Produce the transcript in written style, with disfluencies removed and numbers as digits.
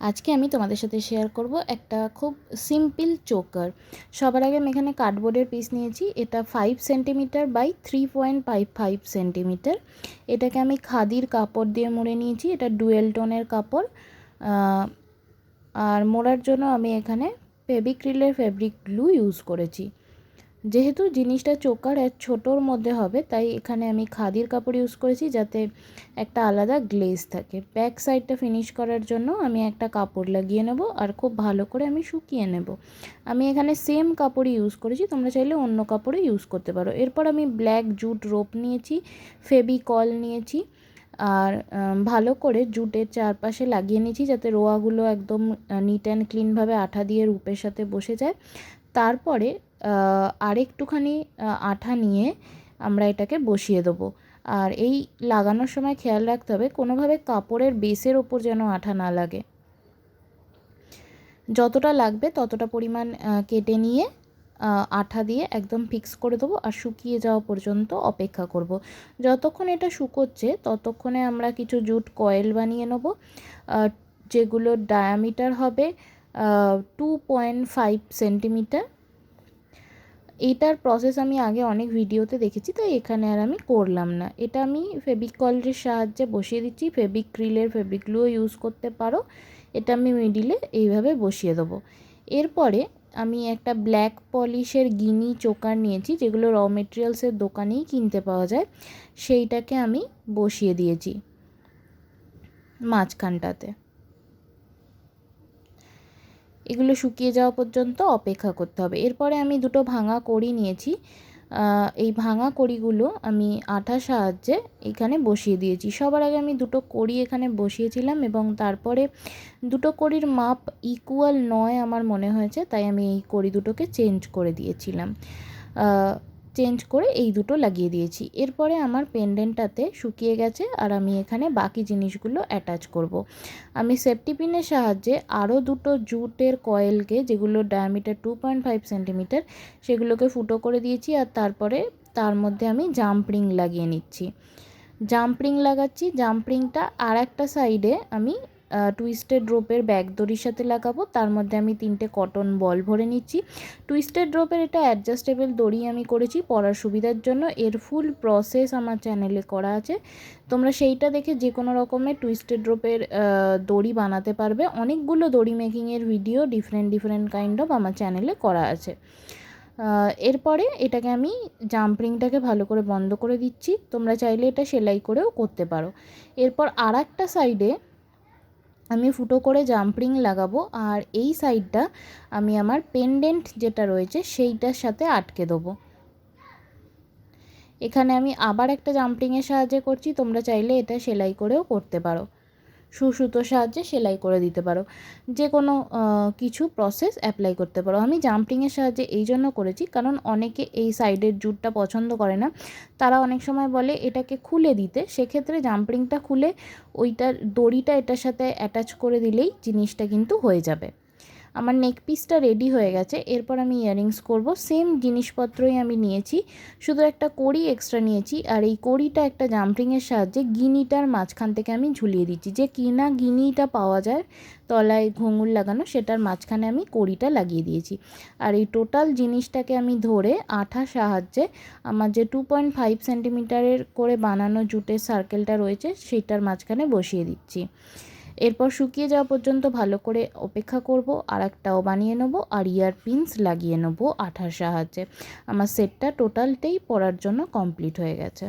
আজকে আমি তোমাদের সাথে শেয়ার করব একটা খুব সিম্পল চোকার। সবার আগে আমি এখানে কার্ডবোর্ডের পিস নিয়েছি। এটা 5 সেন্টিমিটার বাই 3.55 সেন্টিমিটার। এটাকে আমি খাদির কাপড় দিয়ে মুড়ে নিয়েছি। এটা ডুয়েল টোনের কাপড়। আর মোড়ার জন্য আমি এখানে ফেভিক্রিলের ফেব্রিক গ্লু ইউজ করেছি। যেহেতু জিনিসটা চোকার ছোটোর মধ্যে হবে, তাই এখানে আমি খাদির কাপড় ইউজ করেছি যাতে একটা আলাদা গ্লেজ থাকে। ব্যাক সাইডটা ফিনিশ করার জন্য আমি একটা কাপড় লাগিয়ে নেব আর খুব ভালো করে আমি শুকিয়ে নেব। আমি এখানে সেম কাপড়ই ইউজ করেছি, তোমরা চাইলে অন্য কাপড়ে ইউজ করতে পারো। এরপর আমি ব্ল্যাক জুট রোপ নিয়েছি, ফেভিকল নিয়েছি আর ভালো করে জুটের চারপাশে লাগিয়ে নিয়েছি যাতে রোয়াগুলো একদম নিট অ্যান্ড ক্লিনভাবে আঠা দিয়ে রূপের সাথে বসে যায়। তারপরে আরেকটুখানি আঠা নিয়ে আমরা এটাকে বসিয়ে দেবো। আর এই লাগানোর সময় খেয়াল রাখতে হবে কোনোভাবে কাপড়ের বেসের ওপর যেন আঠা না লাগে। যতটা লাগবে ততটা পরিমাণ কেটে নিয়ে আঠা দিয়ে একদম ফিক্স করে দেবো আর শুকিয়ে যাওয়া পর্যন্ত অপেক্ষা করব। যতক্ষণ এটা শুকোচ্ছে ততক্ষণে আমরা কিছু জুট কয়েল বানিয়ে নেব, যেগুলোর ডায়ামিটার হবে 2.5 সেন্টিমিটার। এইটার প্রসেস আমি আগে অনেক ভিডিওতে দেখেছি, তাই এখানে আর আমি করলাম না। এটা আমি ফেভিকলের সাহায্যে বসিয়ে দিচ্ছি। ফেভিক্রিলের ফেব্রিক গ্লুও ইউজ করতে পারো। এটা আমি মিডিলে এইভাবে বসিয়ে দেবো। এরপরে আমি একটা ব্ল্যাক পলিশের গিনি চোকার নিয়েছি, যেগুলো র মেটেরিয়ালসের দোকানেই কিনতে পাওয়া যায়। সেইটাকে আমি বসিয়ে দিয়েছি মাঝখানটাতে। এগুলো শুকিয়ে যাওয়া পর্যন্ত অপেক্ষা করতে হবে। এরপরে আমি দুটো ভাঙা কড়ি নিয়েছি। এই ভাঙা কড়িগুলো আমি আঠার সাহায্যে এখানে বসিয়ে দিয়েছি। সবার আগে আমি দুটো কড়ি এখানে বসিয়েছিলাম এবং তারপরে দুটো কড়ির মাপ ইকুয়াল নয় আমার মনে হয়েছে, তাই আমি এই কড়ি দুটোকে চেঞ্জ করে দিয়েছিলাম। চেঞ্জ করে এই দুটো লাগিয়ে দিয়েছি। এরপরে আমার পেন্ডেন্টটাতে শুকিয়ে গেছে আর আমি এখানে বাকি জিনিসগুলো অ্যাটাচ করব। আমি সেফটি পিনের সাহায্যে আরও দুটো জুটের কয়েলকে, যেগুলোর ডায়ামিটার 2.5 সেন্টিমিটার, সেগুলোকে ফুটো করে দিয়েছি। আর তারপরে তার মধ্যে আমি জাম্প রিং লাগিয়ে নিচ্ছি। জাম্প রিং লাগাচ্ছি। জাম্প রিংটা আর একটা সাইডে আমি টুইস্টেড রোপের ব্যাক দড়ির সাথে লাগাবো। তার মধ্যে আমি 3টে কটন বল ভরে নিচ্ছি। টুইস্টেড রোপের এটা অ্যাডজাস্টেবল দড়ি আমি করেছি পরার সুবিধার জন্য। এর ফুল প্রসেস আমার চ্যানেলে করা আছে, তোমরা সেইটা দেখে যে কোনো রকমের টুইস্টেড রোপের দড়ি বানাতে পারবে। অনেকগুলো দড়ি মেকিংয়ের ভিডিও ডিফারেন্ট কাইন্ড অফ আমার চ্যানেলে করা আছে। এরপরে এটাকে আমি জাম্প রিংটাকে ভালো করে বন্ধ করে দিচ্ছি। তোমরা চাইলে এটা সেলাই করেও করতে পারো। এরপর আর একটা সাইডে আমি ফুটো করে জাম্প রিং লাগাবো আর এই সাইডটা আমি আমার পেন্ডেন্ট যেটা রয়েছে সেইটার সাথে আটকে দেবো। এখানে আমি আবার একটা জাম্প রিংয়ের সাহায্যে করছি, তোমরা চাইলে এটা সেলাই করেও করতে পারো, সুতোর সাহায্যে সেলাই করে দিতে পারো, যে কোনো কিছু প্রসেস অ্যাপ্লাই করতে পারো। আমি জাম্পিংয়ের সাহায্যে এই জন্য করেছি কারণ অনেকে এই সাইডের জুটটা পছন্দ করে না। তারা অনেক সময় বলে এটাকে খুলে দিতে, সেক্ষেত্রে জাম্পিংটা খুলে ওইটার দড়িটা এটার সাথে অ্যাটাচ করে দিলেই জিনিসটা কিন্তু হয়ে যাবে। আমার নেক পিসটা রেডি হয়ে গেছে। এরপর আমি ইয়াররিংস করব। সেম জিনিসপত্রই আমি নিয়েছি, শুধু একটা কড়ি এক্সট্রা নিয়েছি। আর এই কড়িটা একটা জাম্পিংয়ের সাহায্যে গিনিটার মাঝখান থেকে আমি ঝুলিয়ে দিচ্ছি। যে কিনা গিনিটা পাওয়া যায় তলায় ঘুঙুর লাগানো, সেটার মাঝখানে আমি কড়িটা লাগিয়ে দিয়েছি। আর এই টোটাল জিনিসটাকে আমি ধরে আঠার সাহায্যে আমার যে 2.5 সেন্টিমিটারের করে বানানো জুটের সার্কেলটা রয়েছে সেইটার মাঝখানে বসিয়ে দিচ্ছি। এরপর শুকিয়ে যাওয়া পর্যন্ত ভালো করে অপেক্ষা করব। আর একটাও বানিয়ে নেবো আর ইয়ার পিনস লাগিয়ে নেবো আঠার সাহায্যে। আমার সেটটা টোটালটাই পরার জন্য কমপ্লিট হয়ে গেছে।